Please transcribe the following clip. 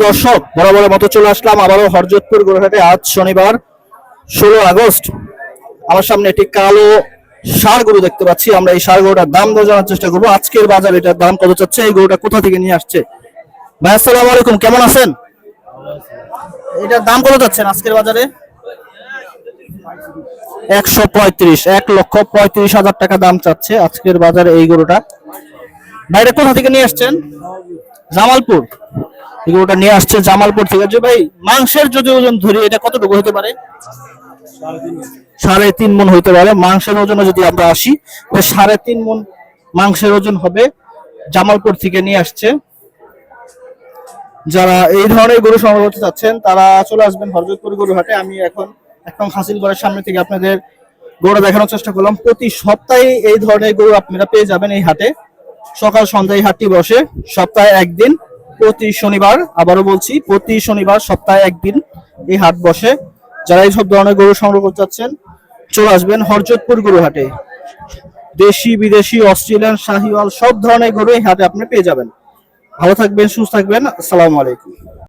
দর্শক, বরাবরের মতো চলে আসলাম আবারও হরজতপুর গরুহাটে। আজ শনিবার 16 আগস্ট। আমার সামনে একটি কালো ষাঁড় গরু দেখতে পাচ্ছি। আমরা এই ষাঁড় গরুটার দাম দর জানার চেষ্টা করবো। আজকের বাজার এটার দাম কত চাচ্ছে, এই গরুটা কোথা থেকে নিয়ে আসছে। ভাই আসসালামু আলাইকুম, কেমন আছেন? এটার দাম কত চাচ্ছেন আজকের বাজারে? 135, 1,35,000 টাকা দাম চাচ্ছে আজকের বাজারে এই গরুটা। বাইরে কোথা থেকে নিয়ে আসছেন? জামালপুর। এই গরুটা নিয়ে আসছে জামালপুর থেকে। যে ভাই, মাংসের যদি ওজন ধরি এটা কতটুকু হতে পারে? 3.5 মণ হইতে পারে। মাংসের ওজনে যদি আমরা আসি, 3.5 মণ মাংসের ওজন হবে। জামালপুর থেকে নিয়ে আসছে। যারা এই ধরনের গরু সংগ্রহ করতে চাচ্ছেন তারা চলে আসবেন হরজতপুর গরুহাটে। আমি এখন একদম হাসিলগড়ের সামনে থেকে আপনাদের গরু দেখানোর চেষ্টা করলাম। প্রতি সপ্তাহে এই ধরনের গরু আপনারা পেয়ে যাবেন এই হাটে। সকাল সন্ধ্যায় হাটটি বসে, সপ্তাহে একদিন, প্রতি শনিবার। আবারও বলছি, প্রতি শনিবার সপ্তাহে একদিন এই হাট বসে। যারা এই সব ধরনের গরু সংগ্রহ করতে চাচ্ছেন চলে আসবেন হরজতপুর গরুহাটে। দেশি বিদেশি অস্ট্রেলিয়ান শাহিওয়াল সব ধরনের গরু এই হাটে আপনি পেয়ে যাবেন। ভালো থাকবেন, সুস্থ থাকবেন। আসসালামু আলাইকুম।